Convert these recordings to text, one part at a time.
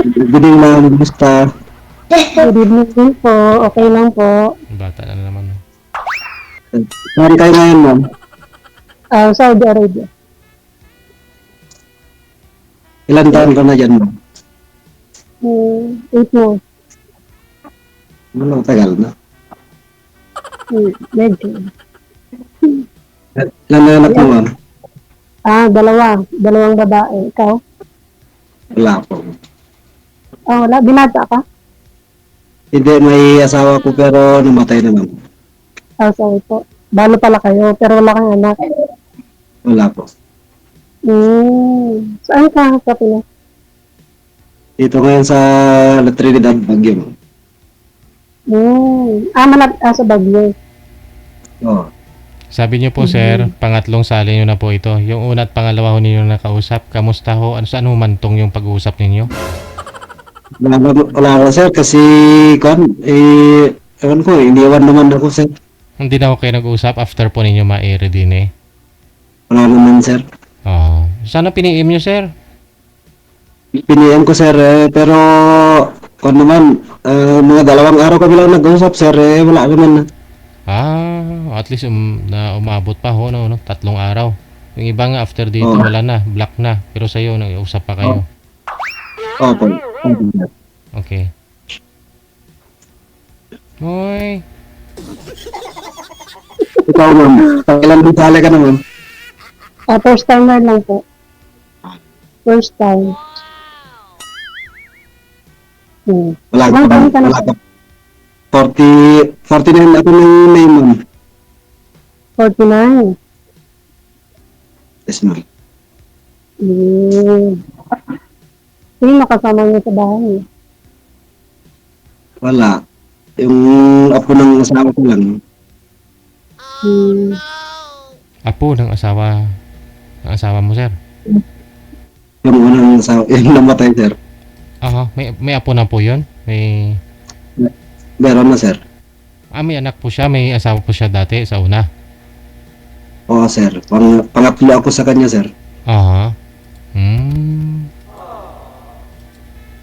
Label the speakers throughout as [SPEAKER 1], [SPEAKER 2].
[SPEAKER 1] Good evening, ma'am. Kumusta?
[SPEAKER 2] Good evening din po. Okay lang po.
[SPEAKER 3] Bata na naman.
[SPEAKER 1] Saan kayo ngayon, ma'am?
[SPEAKER 2] Saudi Arabia.
[SPEAKER 1] Ilan taon ka na dyan, ma'am?
[SPEAKER 2] 8 months.
[SPEAKER 1] Ano, tagal na.
[SPEAKER 2] Medyo.
[SPEAKER 1] Ilan na anak mo, ma'am?
[SPEAKER 2] Dalawang babae. Ikaw?
[SPEAKER 1] Wala po.
[SPEAKER 2] Wala. Binata ka?
[SPEAKER 1] Hindi, may asawa ko pero namatay na, ma'am.
[SPEAKER 2] Sorry po. Balo pala kayo, pero wala kang anak.
[SPEAKER 1] Wala po.
[SPEAKER 2] Saan ka sa Pinas?
[SPEAKER 1] Dito ngayon sa La Trinidad, Baguio.
[SPEAKER 2] Sa Baguio.
[SPEAKER 1] Oo.
[SPEAKER 3] Sabi niyo po, sir, pangatlong sali niyo na po ito. Yung una at pangalawa ho ninyo nakausap. Kamusta ho? Saan humantong yung pag-uusap ninyo?
[SPEAKER 1] Wala ko, sir, kasi, ewan ko, iniwan naman ako, sir.
[SPEAKER 3] Hindi na ho kayo nag-uusap after po ninyo ma-air din eh.
[SPEAKER 1] Wala naman, sir.
[SPEAKER 3] Sana piniim niyo, sir.
[SPEAKER 1] Piniyan ko, sir, pero, naman, mga 2 araw kami lang nag-usap, sir, wala naman na.
[SPEAKER 3] At least na umabot pa ho, no? 3 araw. Yung iba nga after dito, wala na, block na. Pero sa'yo, nag-uusap pa kayo.
[SPEAKER 1] Opo.
[SPEAKER 3] Okay. Hoy.
[SPEAKER 1] Ikaw, ma'am, ilan din sali ka na, ma'am?
[SPEAKER 2] First timer lang po. First time.
[SPEAKER 1] Wala
[SPEAKER 2] Ilang taon ka na
[SPEAKER 1] wala
[SPEAKER 2] po?
[SPEAKER 1] 49 ako ng May, ma'am.
[SPEAKER 2] 49.
[SPEAKER 1] Yes, ma'am.
[SPEAKER 2] Sino nakasama niyo sa bahay?
[SPEAKER 1] Wala. Yung apo ng asawa ko lang.
[SPEAKER 3] Apo ng asawa mo, sir.
[SPEAKER 1] Yung unang asawa, yung namatay, sir.
[SPEAKER 3] May apo na po yun?
[SPEAKER 1] Meron na, sir.
[SPEAKER 3] May anak po siya, may asawa po siya dati sa una.
[SPEAKER 1] Oo, sir. Pangatlo ako sa kanya, sir.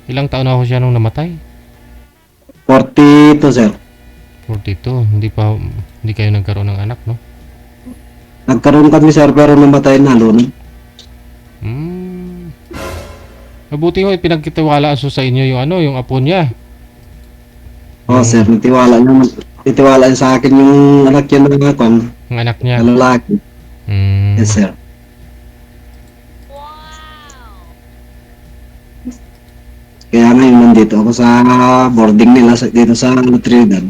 [SPEAKER 3] Ilang taon na ho siya nung namatay?
[SPEAKER 1] 42, sir.
[SPEAKER 3] 42. Hindi kayo nagkaroon ng anak, no?
[SPEAKER 1] Nagkaroon kami, sir, pero namatay na noon.
[SPEAKER 3] Mabuti ho, pinagkitiwala sa inyo yung apo niya.
[SPEAKER 1] Oo, sir. Nitiwala niya sa akin yung anak niya na kwan.
[SPEAKER 3] Ang anak niya.
[SPEAKER 1] Lalaki. Yes, sir. Kaya ngayon nandito ako sa boarding nila dito sa Trinidad.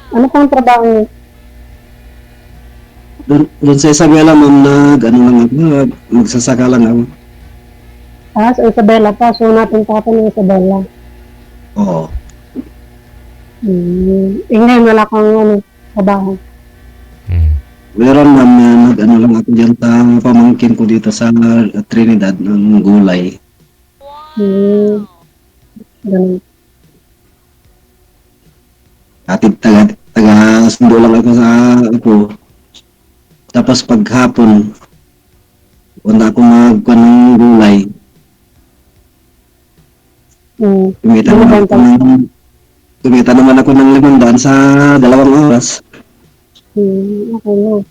[SPEAKER 2] Ano pang trabaho niyo?
[SPEAKER 1] Doon sa Isabela, ma'am, magsasaka lang ako.
[SPEAKER 2] Sa Isabela pa. So, natin pa ng Isabela.
[SPEAKER 1] Oo.
[SPEAKER 2] Ngayon, wala kang trabaho.
[SPEAKER 1] Meron, ma'am, na lang ako dyan sa pamangkin ko dito sa Trinidad ng gulay.
[SPEAKER 2] Ganun.
[SPEAKER 1] Taga-sundo lang ako sa ako. Tapos paghapon, wala akong magkuhan ng gulay. Kumita naman ako ng 500 sa 2 oras.
[SPEAKER 2] Okay na.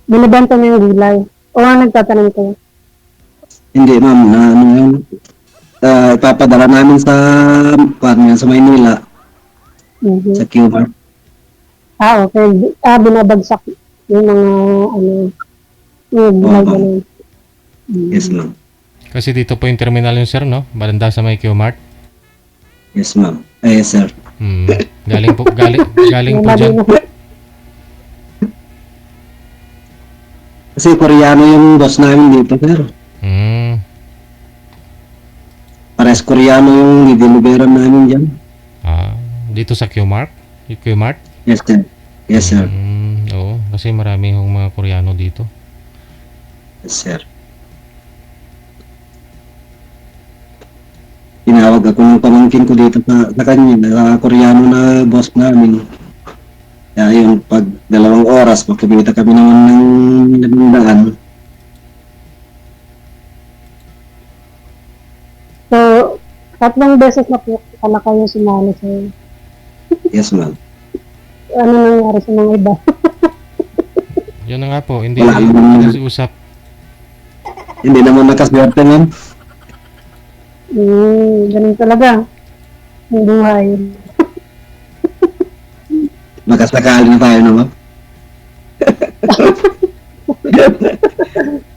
[SPEAKER 2] Binibenta niyo yung gulay? O nagtatanim kayo?
[SPEAKER 1] Hindi, ma'am, ipapadala namin sa Maynila, sa Cuba.
[SPEAKER 2] Okay. Binabagsak yung mga yung gulay ganun.
[SPEAKER 1] Yes, ma'am.
[SPEAKER 3] Kasi dito po yung terminal yung sir, no? Baranda sa may Q-Mart.
[SPEAKER 1] Yes, ma'am. Yes, sir.
[SPEAKER 3] Galing po dyan.
[SPEAKER 1] Kasi Koreano yung boss namin dito, sir. Pares Koreano yung dideliveran namin dyan.
[SPEAKER 3] Dito sa Q-Mart? Q-Mart?
[SPEAKER 1] Yes, sir. Yes, sir.
[SPEAKER 3] Oo, kasi marami hong mga Koreano dito.
[SPEAKER 1] Yes, sir. Tinawag ako ng pamangkin ko dito sa kanya, na Koreano na boss namin. Kaya yun, pag 2 oras, magkabita kami naman ng 500.
[SPEAKER 2] So, 3 beses na po pala kayo sumali sa
[SPEAKER 1] Yes, ma'am.
[SPEAKER 2] ano nangyari sa mga iba.
[SPEAKER 3] Yun na nga po, hindi
[SPEAKER 1] Wala naman.
[SPEAKER 3] usap.
[SPEAKER 1] Hindi naman nakaswerte, ma'am.
[SPEAKER 2] Ganun talaga. Ang buhay.
[SPEAKER 1] Makasakali na tayo, no, ma'am?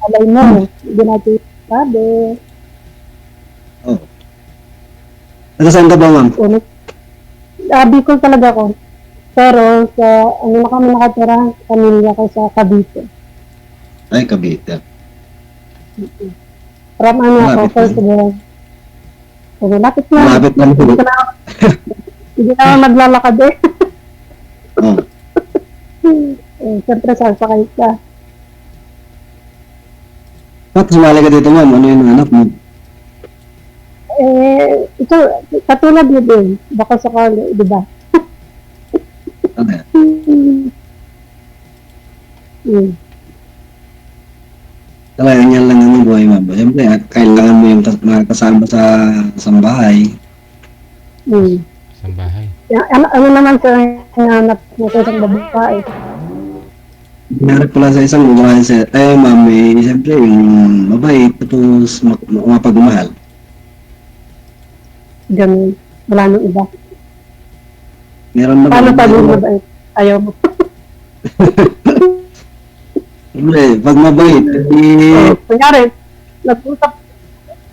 [SPEAKER 2] Alay mo, hindi natin sabi.
[SPEAKER 1] Oh. Nasaan ka ba, ma'am?
[SPEAKER 2] Ulit. Bicol talaga ko. Pero sa ano na kami nakatira, pamilya ko sa Cavite.
[SPEAKER 1] Ay, Cavite.
[SPEAKER 2] From ano ako,
[SPEAKER 1] Malapit
[SPEAKER 2] first
[SPEAKER 1] lang.
[SPEAKER 2] of all. So, malapit na.
[SPEAKER 1] Malapit lang po.
[SPEAKER 2] Hindi na ako naglalakad eh.
[SPEAKER 1] Oh.
[SPEAKER 2] Siyempre, sasakay ka.
[SPEAKER 1] Bakit sumali ka dito, ma'am? Ano yung anak mo?
[SPEAKER 2] Ito, katulad mo din. Baka sakali, di ba?
[SPEAKER 1] Ano yan? Talagang yan lang ang buhay, ma'am. Siyempre, kailangan mo yung mga kasama sa bahay.
[SPEAKER 3] Sa bahay.
[SPEAKER 2] Ano naman sa nanap mo sa isang babae?
[SPEAKER 1] Hinarap ko lang sa isang babae sa, ma'am, siyempre, yung mabait, tapos mapagmahal.
[SPEAKER 2] Ganun. Wala nang iba.
[SPEAKER 1] Meron naman.
[SPEAKER 2] Paano pag yung mabait? Ayaw mo.
[SPEAKER 1] Siyempre, pag mabait,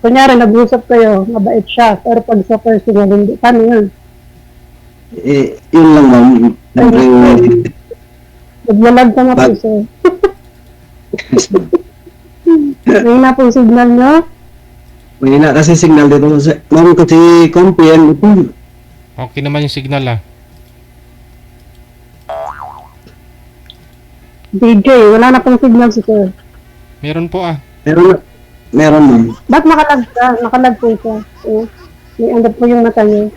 [SPEAKER 2] Kunyari, nag-usap kayo, mabait siya, pero pag sa personal, hindi. Paano yun?
[SPEAKER 1] Yun lang, ma'am. Siyempre,
[SPEAKER 2] Naglalag ka nga po siya. Ngayon na po yung signal nyo.
[SPEAKER 1] may na kasi signal dito. Ma'am, kasi kumpiyan ito.
[SPEAKER 3] Okay naman yung signal ah.
[SPEAKER 2] DJ, wala na pong signal si sir.
[SPEAKER 3] Meron po ah.
[SPEAKER 1] Meron, ma'am.
[SPEAKER 2] Ba't nakalag ka? Nakalag po siya. So, may andap po yung mata niyo.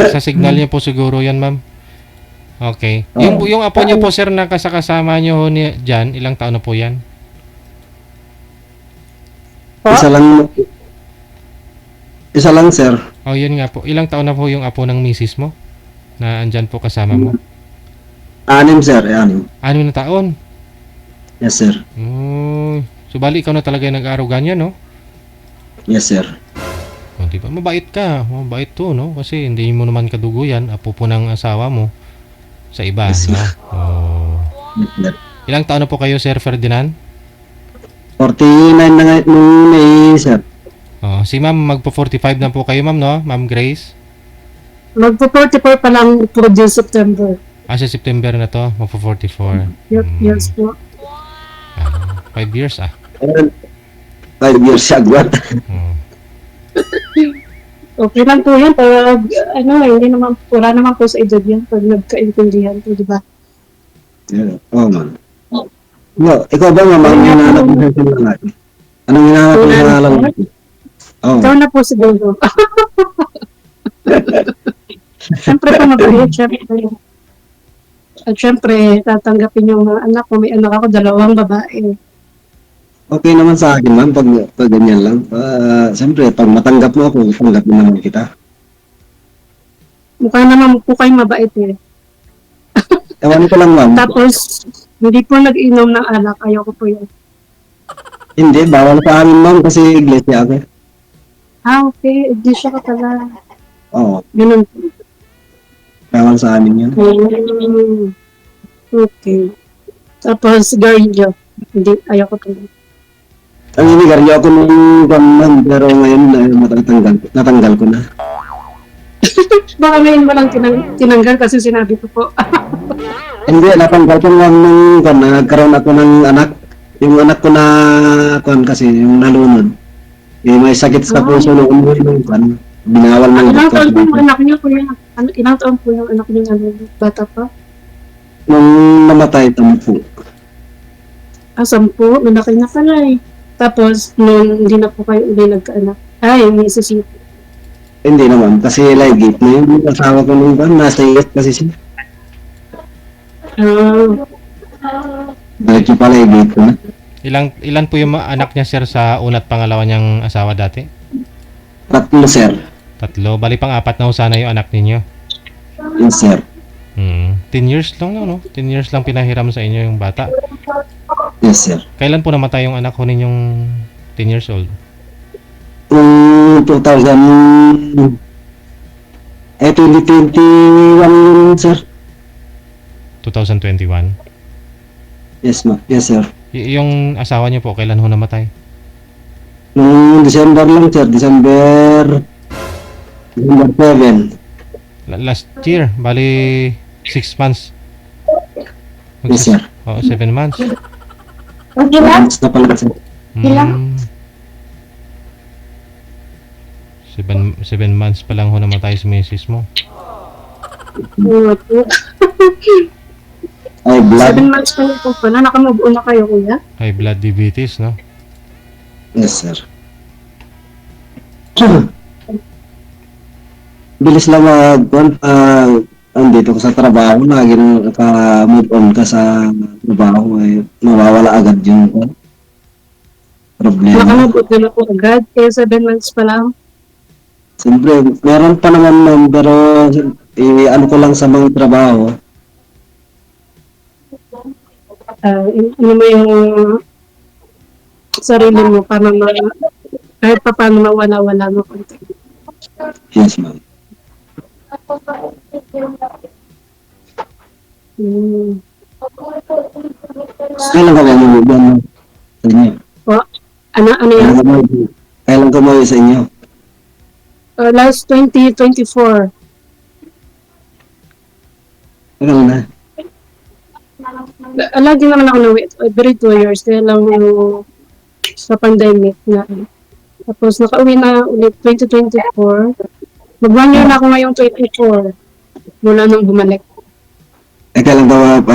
[SPEAKER 3] Sa signal niya po siguro yan, ma'am. Okay. Yung apo niyo po, sir, na kasama niyo dyan, ilang taon na po yan?
[SPEAKER 2] Po?
[SPEAKER 1] Isa lang, sir.
[SPEAKER 3] Oh, yun nga po. Ilang taon na po yung apo ng misis mo? Na andyan po kasama mo?
[SPEAKER 1] 6, sir. 6.
[SPEAKER 3] 6 na taon?
[SPEAKER 1] Yes, sir.
[SPEAKER 3] Oh, so bali ikaw na talaga yung nag-aaral ganyan, no?
[SPEAKER 1] Yes, sir.
[SPEAKER 3] Oh, di ba? Mabait ka. Mabait to, no? Kasi hindi mo naman kadugo yan. Apo po ng asawa mo sa iba,
[SPEAKER 1] Yes,
[SPEAKER 3] no? Oh. Ilang taon na po kayo, Sir Ferdinand?
[SPEAKER 1] 49 na ngayon nung May, sir.
[SPEAKER 3] Oh, si ma'am, magpo-45 na po kayo, ma'am, no? Ma'am Grace?
[SPEAKER 2] Magpo-44 pa lang po din September.
[SPEAKER 3] Sa September na to, magpo-44.
[SPEAKER 2] Yes po.
[SPEAKER 3] 5 years, ah.
[SPEAKER 1] 5 years siya, agwat.
[SPEAKER 3] Oh.
[SPEAKER 2] Okay lang po yan. Pag, hindi naman, wala naman po sa edad yan pag nagkaintindihan po, di ba?
[SPEAKER 1] Yeah. Oh, man. No, ikaw ba, ma'am, ang hinahanap mo sa lalaki? Anong hinahanap mo sa lalaki? Oh.
[SPEAKER 2] Ikaw na po siguro. Siyempre po mabait, siyempre. At siyempre, tatanggapin yung mga anak ko. May anak ako, 2 babae.
[SPEAKER 1] Okay naman sa akin, ma'am, pag ganyan lang. Siyempre, pag matanggap mo ako, tanggapin naman kita.
[SPEAKER 2] Mukha naman po kayo mabait eh.
[SPEAKER 1] Ewan ko lang, ma'am.
[SPEAKER 2] Tapos, hindi po nag-inom ng alak. Ayaw ko po yun.
[SPEAKER 1] Hindi, bawal sa amin, ma'am, kasi iglesia ako.
[SPEAKER 2] Okay. Hindi siya ka pala.
[SPEAKER 1] Oo,
[SPEAKER 2] Ganun po.
[SPEAKER 1] bawal sa amin yun.
[SPEAKER 2] Okay. Tapos, Garillo. Hindi, ayaw ko po.
[SPEAKER 1] Ang inigaryo ako nung ma'am, pero ngayon natanggal ko na.
[SPEAKER 2] Baka ngayon mo lang tinanggal kasi sinabi ko po.
[SPEAKER 1] Hindi, natanggal ko lang nung nagkaroon ako ng anak. Yung anak ko na kasi, yung nalunod. May sakit sa puso nung umuwi nung binawal ng
[SPEAKER 2] Ilang
[SPEAKER 1] doktor.
[SPEAKER 2] taon po yung anak niyo po yung ilang taon po yung anak niyo bata pa?
[SPEAKER 1] Nung namatay, 10.
[SPEAKER 2] 10, malaki na pala eh. Tapos, nung hindi na po kayo uli nagkaanak. Ay, may isisip.
[SPEAKER 1] Hindi naman, kasi live gate na yung asawa ko nung ban, nasa US kasi siya. Diretso pa live gate ko na.
[SPEAKER 3] Ilan po yung anak niya, sir, sa una't pangalawa niyang asawa dati?
[SPEAKER 1] 3, sir.
[SPEAKER 3] 3. Bali pang 4 na ho sana yung anak ninyo.
[SPEAKER 1] Yes, sir.
[SPEAKER 3] 10 years lang, no? 10 years lang pinahiram sa inyo yung bata.
[SPEAKER 1] Yes, sir.
[SPEAKER 3] Kailan po namatay yung anak ko ninyong 10 years old?
[SPEAKER 1] 2021 yun, sir.
[SPEAKER 3] 2021.
[SPEAKER 1] Yes, yes, sir.
[SPEAKER 3] Yung asawa niyo po, kailan ho namatay?
[SPEAKER 1] Nung December lang, sir. December 7.
[SPEAKER 3] Last year, bali 6 months.
[SPEAKER 1] Yes, sir.
[SPEAKER 3] Oo, 7 months.
[SPEAKER 1] Months na pala, sir.
[SPEAKER 3] 7 months pa lang ho namatay si misis mo.
[SPEAKER 1] Ay, blood.
[SPEAKER 2] 7 months pa rin po pala. Nakamove on na kayo, kuya?
[SPEAKER 3] High blood diabetes, no?
[SPEAKER 1] Yes, sir. Bilis lang andito ko sa trabaho, lagi nang naka-move on ka sa trabaho, mawawala agad yung problema.
[SPEAKER 2] Nakamove on na po agad. 7 months pa lang.
[SPEAKER 1] Siyempre, meron pa naman nun, pero ano ko lang sa mga trabaho.
[SPEAKER 2] Ano mo yung sarili mo para kahit pa paano mawala-wala mo konti.
[SPEAKER 1] Yes, ma'am. Kailan ka ba yung sa inyo?
[SPEAKER 2] Ano yan?
[SPEAKER 1] Kailan ka mo sa inyo?
[SPEAKER 2] Last 2024.
[SPEAKER 1] Kailan na?
[SPEAKER 2] Lagi naman ako na every 2 years. Kaya lang sa pandemic na. Tapos nakauwi na ulit 2024. Mag-1 year na ako ngayong 24. Mula nung bumalik.
[SPEAKER 1] Kailan ka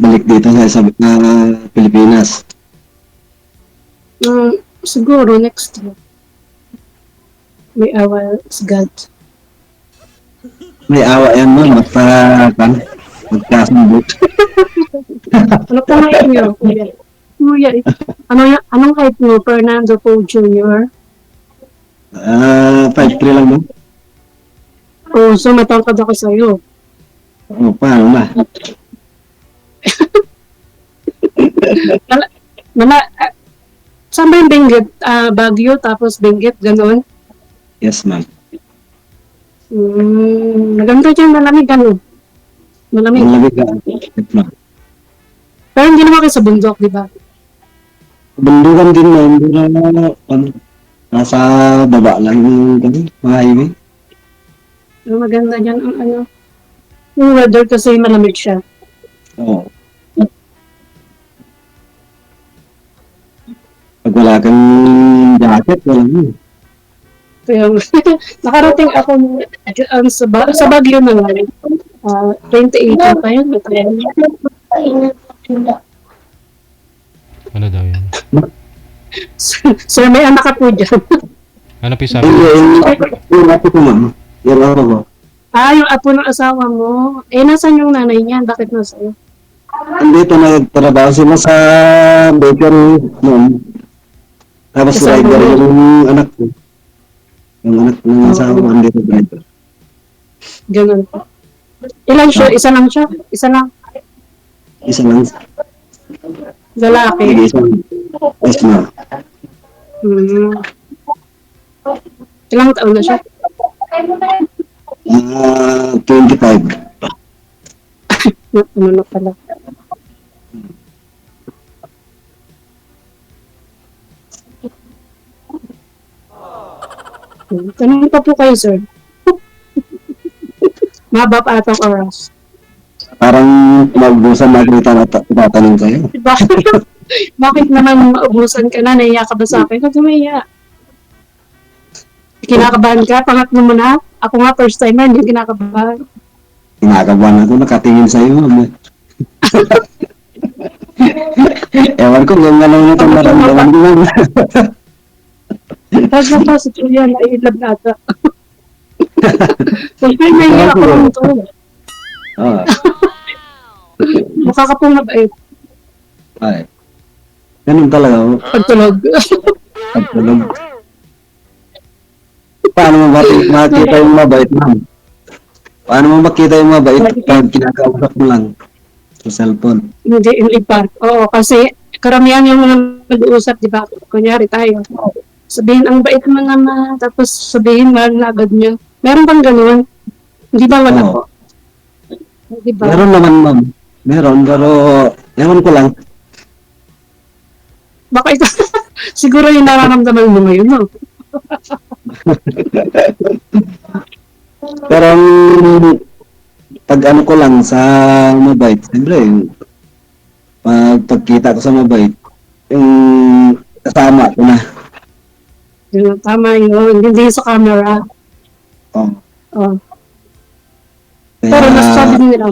[SPEAKER 1] balik dito sa Pilipinas?
[SPEAKER 2] Siguro next year. May awa is God.
[SPEAKER 1] May awa yan, ma'am. Magkasambot.
[SPEAKER 2] Ano pa height niyo? Kuya, anong height mo? Fernando Poe Jr.?
[SPEAKER 1] 5'3" lang, ma'am.
[SPEAKER 2] Oh, so matangkad ako sa'yo.
[SPEAKER 1] Paano na?
[SPEAKER 2] Saan ba yung Benguet? Baguio, tapos Benguet, ganon?
[SPEAKER 1] Yes, ma'am.
[SPEAKER 2] Maganda dyan, malamig ano? Malamig.
[SPEAKER 1] Malamig ka. Yes, ma'am.
[SPEAKER 2] Pero hindi naman kayo sa bundok, di ba?
[SPEAKER 1] Bundukan din, ma'am. Nasa baba lang yung mga highway.
[SPEAKER 2] Pero maganda dyan ang ano. Yung weather kasi malamig siya.
[SPEAKER 1] Oo. Pag wala kang jacket, wala mo.
[SPEAKER 2] Kaya nakarating ako sa Baguio na lang. 2018 pa yun.
[SPEAKER 3] Ano daw yan?
[SPEAKER 2] So may anak ka po dyan.
[SPEAKER 3] Ano po sabi?
[SPEAKER 1] Yung apo ko, ma'am. Yung apo ko.
[SPEAKER 2] Yung apo ng asawa mo. Nasaan yung nanay niya? Bakit nasa'yo?
[SPEAKER 1] Andito nagtrabaho sila sa bakery, ma'am. Tapos
[SPEAKER 2] Kasama
[SPEAKER 1] rider
[SPEAKER 2] mo?
[SPEAKER 1] yung anak ko. Yung anak ng asawa ko, andito driver.
[SPEAKER 2] Ganun po. Ilan siya? Isa lang siya? Isa lang.
[SPEAKER 1] Isa lang.
[SPEAKER 2] Lalaki.
[SPEAKER 1] Isa lang. Yes, ma'am.
[SPEAKER 2] Ilang taon na siya?
[SPEAKER 1] 25.
[SPEAKER 2] Ano na pala. Tanong pa po kayo, sir. Mahaba pa atang oras.
[SPEAKER 1] Parang magbusan nakita na tatanong kayo.
[SPEAKER 2] Bakit naman maubusan ka na? Naiya ka ba sa akin? Huwag maiya. Kinakabahan ka? Pangatlo mo na? Ako nga first timer, hindi kinakabahan.
[SPEAKER 1] Kinakabahan ako, nakatingin sa'yo. Ewan ko, kung ano na itong naramdaman ko.
[SPEAKER 2] Tapos na po, si Julia, naiilab na ata. Siyempre, may hirap ako nito.
[SPEAKER 1] Oo.
[SPEAKER 2] Mukha ka pong mabait.
[SPEAKER 1] Ay. Ganun talaga.
[SPEAKER 2] Pagtulog.
[SPEAKER 1] Pagtulog. Paano mo makita yung mabait, ma'am? Paano mo makita yung mabait pag kinakausap mo lang sa cellphone?
[SPEAKER 2] Hindi pa. Oo, kasi karamihan yung mga nag-uusap, di ba? Kunyari tayo. Sabihin, ang bait mo naman. Tapos sabihin, mahal na agad niya. Meron bang ganun? Hindi ba wala
[SPEAKER 1] Oo.
[SPEAKER 2] po? Di ba?
[SPEAKER 1] Meron naman, ma'am. Meron, pero ewan ko lang.
[SPEAKER 2] Baka ito, siguro yung nararamdaman mo ngayon, no?
[SPEAKER 1] Pero pag ano ko lang sa mabait, siyempre, pagkita ko sa mabait, yung kasama ko na.
[SPEAKER 2] Yun, tama yun. Hindi sa camera.
[SPEAKER 1] Oh.
[SPEAKER 2] Oh.
[SPEAKER 1] Kaya,
[SPEAKER 2] Pero nasasabi nila,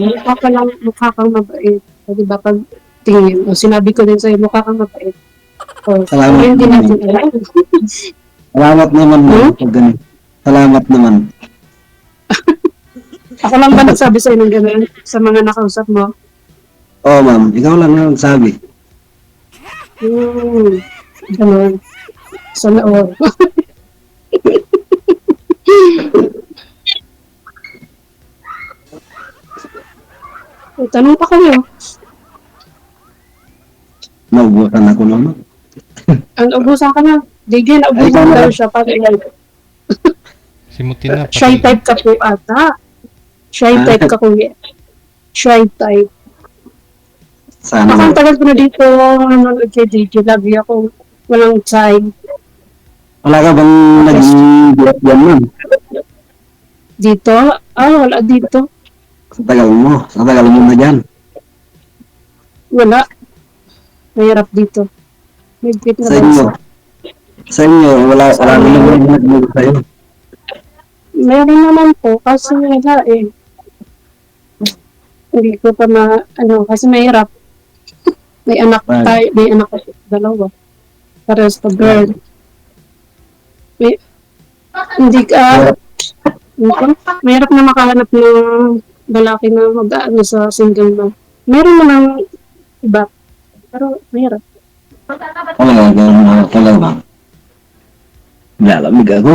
[SPEAKER 2] mukha kang mabait. O, di ba, pag tingin, o sinabi ko din sa'yo, mukha kang mabait. O,
[SPEAKER 1] Salamat
[SPEAKER 2] pero hindi
[SPEAKER 1] naman.
[SPEAKER 2] natin alam.
[SPEAKER 1] salamat naman, ma'am. Pag ganun. Salamat naman.
[SPEAKER 2] Ako lang ba nagsabi sa'yo ng gano'n sa mga nakausap mo?
[SPEAKER 1] Oo, ma'am. Ikaw lang ang sabi.
[SPEAKER 2] Gano'n. Sa loob. Tanong pa kayo.
[SPEAKER 1] Naubusan ako naman.
[SPEAKER 2] Ang ubusan ka na. Digil,
[SPEAKER 1] Ay,
[SPEAKER 2] ubusan
[SPEAKER 1] tama.
[SPEAKER 2] daw siya.
[SPEAKER 3] Si Mutina,
[SPEAKER 2] Shy type ka po ata. Shy type ka kuya. Shy type.
[SPEAKER 1] Sana.
[SPEAKER 2] Ako ang tagal ko na dito, nanonood kay DJ. Lagi ako walang time.
[SPEAKER 1] Wala ka bang naging buhat yan, ma'am?
[SPEAKER 2] Dito? Wala dito.
[SPEAKER 1] Sa tagal mo na dyan.
[SPEAKER 2] Wala. Mahirap dito. Higpit na
[SPEAKER 1] Sa inyo.
[SPEAKER 2] bansa.
[SPEAKER 1] Sa inyo, wala naman nagmulog sa'yo.
[SPEAKER 2] Meron naman po, kasi wala eh. Hindi ko pa kasi mahirap. May anak
[SPEAKER 1] Right.
[SPEAKER 2] tayo, may anak ko, dalawa. Parehas pa girl. Hindi ka, mahirap na makahanap ng lalaki na mag-aano sa single na. Meron naman iba, pero mahirap.
[SPEAKER 1] Talaga. Lalamig ako.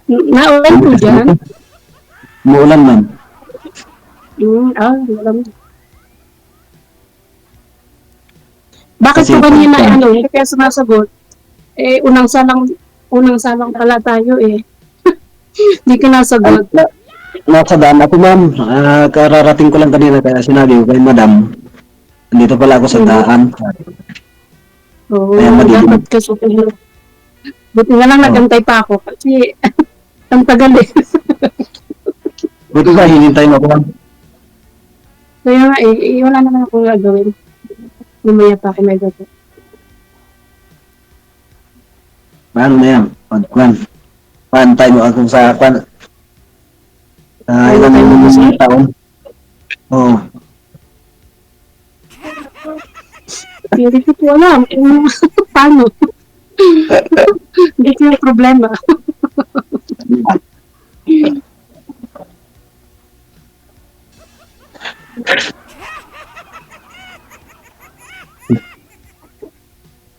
[SPEAKER 2] Naulan po dyan.
[SPEAKER 1] Muulan, ma'am.
[SPEAKER 2] Alam. Bakit
[SPEAKER 1] Kasi
[SPEAKER 2] pa kanina
[SPEAKER 1] pagka-
[SPEAKER 2] hindi kaya sumasagot? Unang salang pala tayo eh. Hindi ka nasagot.
[SPEAKER 1] Nasa daan ako, ma'am. Kararating ko lang kanina kaya sinabi ko kay madam. Nandito pala ako sa daan.
[SPEAKER 2] Oo,
[SPEAKER 1] Kaya madilim.
[SPEAKER 2] dapat kasi buti nga lang nagantay pa ako kasi ang tagal eh.
[SPEAKER 1] Buti ba, hinintay mo ako, ma'am.
[SPEAKER 2] Kaya nga wala naman akong gagawin. Lumaya pa ako may gagawin.
[SPEAKER 1] Paano na yan? Pantay mo ako sa ilang mga taon. Oo.
[SPEAKER 2] Hindi ko po alam kung paano. Hindi ko yung problema.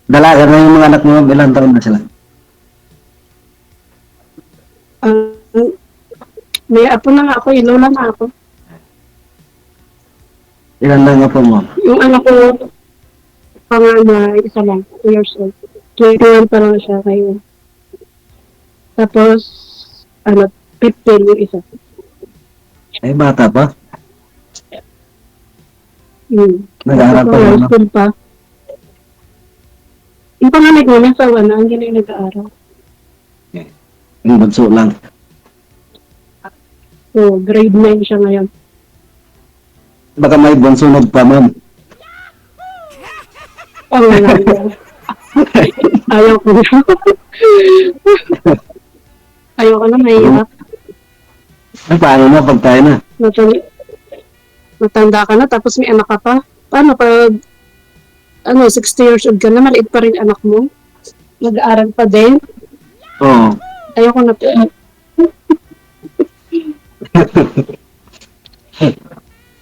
[SPEAKER 1] Dalaga na yung mga anak mo, ma'am. Ilang taon na sila?
[SPEAKER 2] May apo na nga ako, lola na ako.
[SPEAKER 1] Ilan na nga po, ma'am?
[SPEAKER 2] Yung anak ko, panganay, isa lang, 2 years old. 21 pa lang siya ngayon. Tapos, 15 yung isa.
[SPEAKER 1] Ay, bata pa. Nag-aaral pa
[SPEAKER 2] Tapos,
[SPEAKER 1] yun, no?
[SPEAKER 2] school pa. Yung panganay ko, nasa na, hindi na yung nag-aaral.
[SPEAKER 1] Yung bunso lang.
[SPEAKER 2] So, grade 9 siya ngayon.
[SPEAKER 1] Baka may bunsunod pa, ma'am.
[SPEAKER 2] Wala ko. Ayaw ko na. Ayaw ko na, mahirap.
[SPEAKER 1] Ay, paano na pag tayo na?
[SPEAKER 2] Matanda ka na, tapos may anak ka pa. Paano pag 60 years old ka na, maliit pa rin anak mo? Nag-aaral pa din.
[SPEAKER 1] Oo.
[SPEAKER 2] Ayoko na po.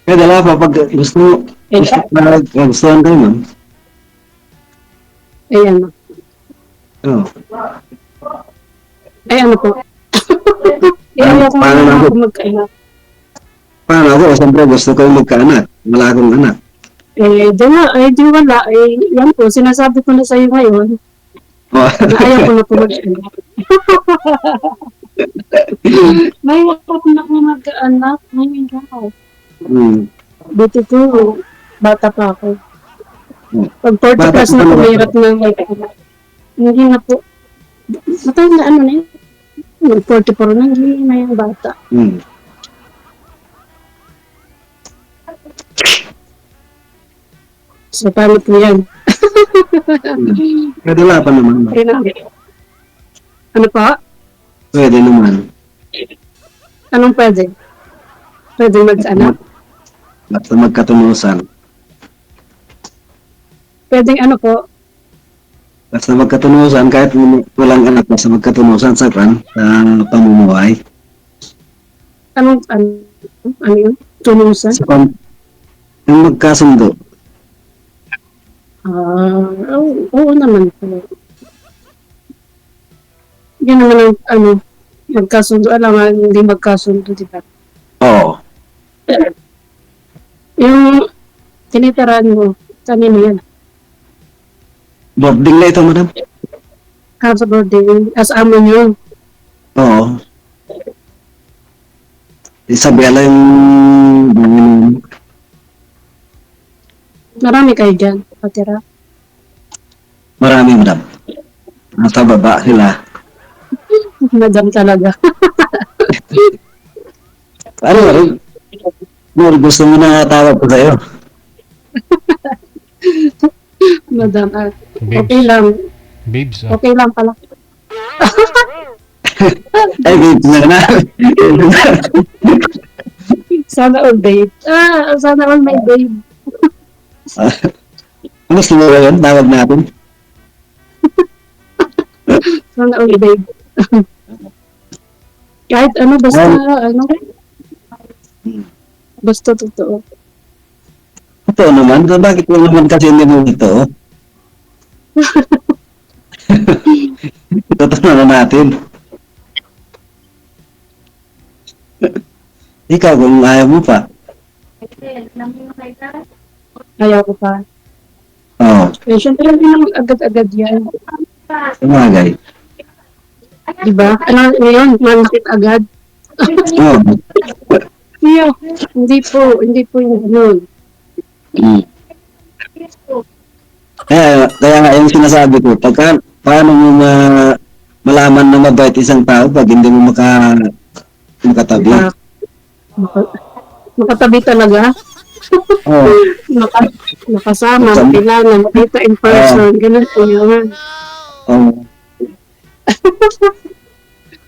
[SPEAKER 1] Kaya dala pa pag gusto kayo, ma'am.
[SPEAKER 2] Ayan.
[SPEAKER 1] Oo.
[SPEAKER 2] Ay, ano po? Ayoko
[SPEAKER 1] Paano
[SPEAKER 2] na
[SPEAKER 1] na
[SPEAKER 2] ako
[SPEAKER 1] ako?
[SPEAKER 2] magkaanak.
[SPEAKER 1] Paano ako? Siyempre gusto ko yung magkaanak. Wala akong anak.
[SPEAKER 2] Di wala. Yan po, sinasabi ko na sa'yo ngayon
[SPEAKER 1] Oh.
[SPEAKER 2] na ayaw ko na po mag-anak. May ako na ako mag-anak. Ay, my God.
[SPEAKER 1] Hmm.
[SPEAKER 2] Dito po, bata pa ako. Pag 40
[SPEAKER 1] Bata
[SPEAKER 2] plus
[SPEAKER 1] pa
[SPEAKER 2] na po,
[SPEAKER 1] naman.
[SPEAKER 2] mahirap na mag-anak. Hindi na po. Matagal na ano na yun. 44 na, hindi na yung bata.
[SPEAKER 1] Hmm.
[SPEAKER 2] So, paano po yan?
[SPEAKER 1] Kaya dala pa naman.
[SPEAKER 2] Ayun na. Ano pa?
[SPEAKER 1] Pwede naman.
[SPEAKER 2] Anong pwede? Pwede mag-anak?
[SPEAKER 1] Basta magkatunusan.
[SPEAKER 2] Pwedeng ano po?
[SPEAKER 1] Basta magkatunusan, kahit walang anak, basta magkatunusan sa pamumuhay.
[SPEAKER 2] Ano yun? Tunusan?
[SPEAKER 1] Yung magkasundo.
[SPEAKER 2] Oo naman po. Yun naman ang magkasundo. Alam nga, hindi magkasundo, di ba?
[SPEAKER 1] Oo.
[SPEAKER 2] Yung tinitiraan mo, kanino yan?
[SPEAKER 1] Boarding na ito, madam.
[SPEAKER 2] Sa boarding, as amo nyo.
[SPEAKER 1] Oo. Isabela yung
[SPEAKER 2] Marami kayo dyan, patira.
[SPEAKER 1] marami, madam. Nasa baba sila.
[SPEAKER 2] Madam talaga.
[SPEAKER 1] Ano rin? More gusto mo na tawag ko sa'yo.
[SPEAKER 2] Madam,
[SPEAKER 3] Babes.
[SPEAKER 2] okay lang.
[SPEAKER 3] Babes,
[SPEAKER 2] Okay lang pala.
[SPEAKER 1] Ay, babe na na.
[SPEAKER 2] Sana all babe. Sana all my babe.
[SPEAKER 1] Ano gusto mo ba yun? Tawag natin.
[SPEAKER 2] Sana all babe. Kahit ano, basta, basta totoo.
[SPEAKER 1] Totoo naman. So, bakit mo naman kasi hindi mo ito? Totoo na natin. Ikaw, kung ayaw mo pa.
[SPEAKER 2] Ayaw ko pa.
[SPEAKER 1] Oo.
[SPEAKER 2] Eh, syempre, hindi naman agad-agad yan.
[SPEAKER 1] Tumagay.
[SPEAKER 2] Diba? Ano ngayon, manakit agad.
[SPEAKER 1] Oo.
[SPEAKER 2] Hindi po yung ganun.
[SPEAKER 1] Mm. Kaya nga yung sinasabi ko, paano mo malaman na mabait isang tao pag hindi mo makatabi?
[SPEAKER 2] Diba? Makatabi talaga.
[SPEAKER 1] Oo.
[SPEAKER 2] Nakasama, kailangan, makita in person, ganun po yun.
[SPEAKER 1] Oo.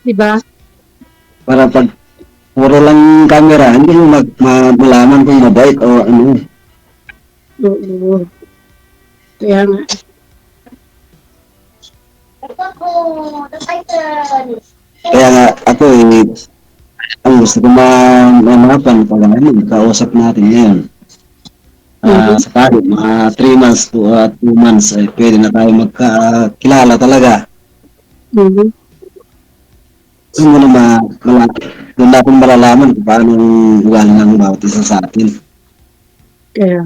[SPEAKER 2] Diba?
[SPEAKER 1] Para pag puro lang camera, hindi mo malaman kung mabait o ano.
[SPEAKER 2] Oo. Kaya nga.
[SPEAKER 1] Kaya nga ako ang gusto ko manapan pag kausap natin ngayon. Sa kahit mga 3 months to 2 months ay pwede na tayo magkakilala talaga.
[SPEAKER 2] Mhm.
[SPEAKER 1] Doon mo na doon natin malalaman kung paano ang ugali ng bawat isa sa atin.
[SPEAKER 2] Kaya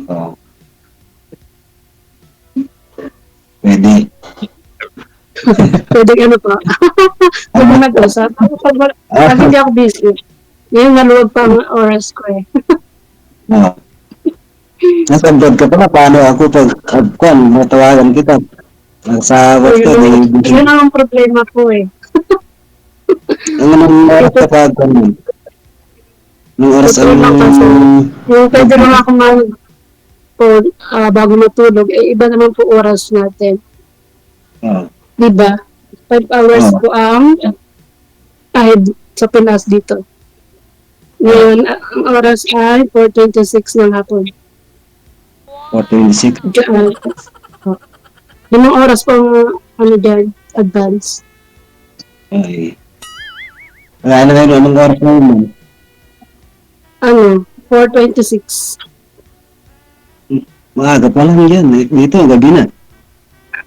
[SPEAKER 1] So, pwede.
[SPEAKER 2] pwede ano pa. Pwede mag-usap. Pag hindi ako busy. Ngayon naluwag pa ang oras ko eh.
[SPEAKER 1] Oo. Nasa abroad ka pa, paano ako pag matawagan kita? Sa
[SPEAKER 2] So,
[SPEAKER 1] WhatsApp,
[SPEAKER 2] yun ang problema ko eh.
[SPEAKER 1] ang anong oras ka pa ganun? Nung oras
[SPEAKER 2] Totoo lang kasi. Yung pwede lang ako bago matulog, iba naman po oras natin.
[SPEAKER 1] Oo.
[SPEAKER 2] Diba? 5 hours
[SPEAKER 1] Oo.
[SPEAKER 2] po ang ahead sa Pinas dito. Ngayon, ang oras ay 4:26 ng hapon.
[SPEAKER 1] 4:26.
[SPEAKER 2] Limang oras po ang ano dyan, advance.
[SPEAKER 1] Ay. Ano ngayon, anong oras na yun?
[SPEAKER 2] Ano, 4:26.
[SPEAKER 1] Maaga pa lang yan. Dito, gabi na.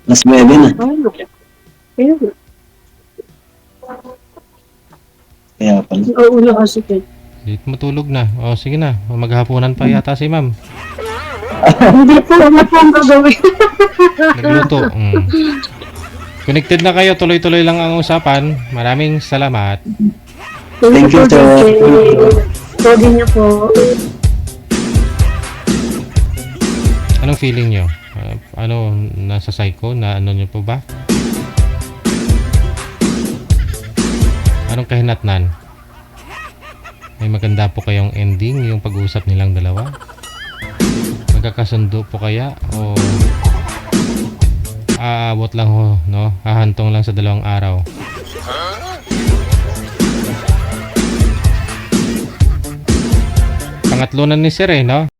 [SPEAKER 1] Mas 9 na.
[SPEAKER 2] Ano? Ayun.
[SPEAKER 1] Kaya pala.
[SPEAKER 2] Nauulo kasi kayo.
[SPEAKER 3] Dito matulog na. O, sige na. Maghapunan pa yata si ma'am.
[SPEAKER 2] Hindi po, ano po ang gagawin?
[SPEAKER 3] Nagluto. Connected na kayo. Tuloy-tuloy lang ang usapan. Maraming salamat.
[SPEAKER 1] Thank you, sir.
[SPEAKER 2] Pwede niyo po.
[SPEAKER 3] Anong feeling nyo? Ano, nasa psycho? Na ano nyo po ba? Anong kahinatnan? May maganda po kayong ending, yung pag-uusap nilang dalawa? Magkakasundo po kaya? O aabot lang ho, no? Hahantong lang sa 2 araw? Pangatlo na ni Sir no?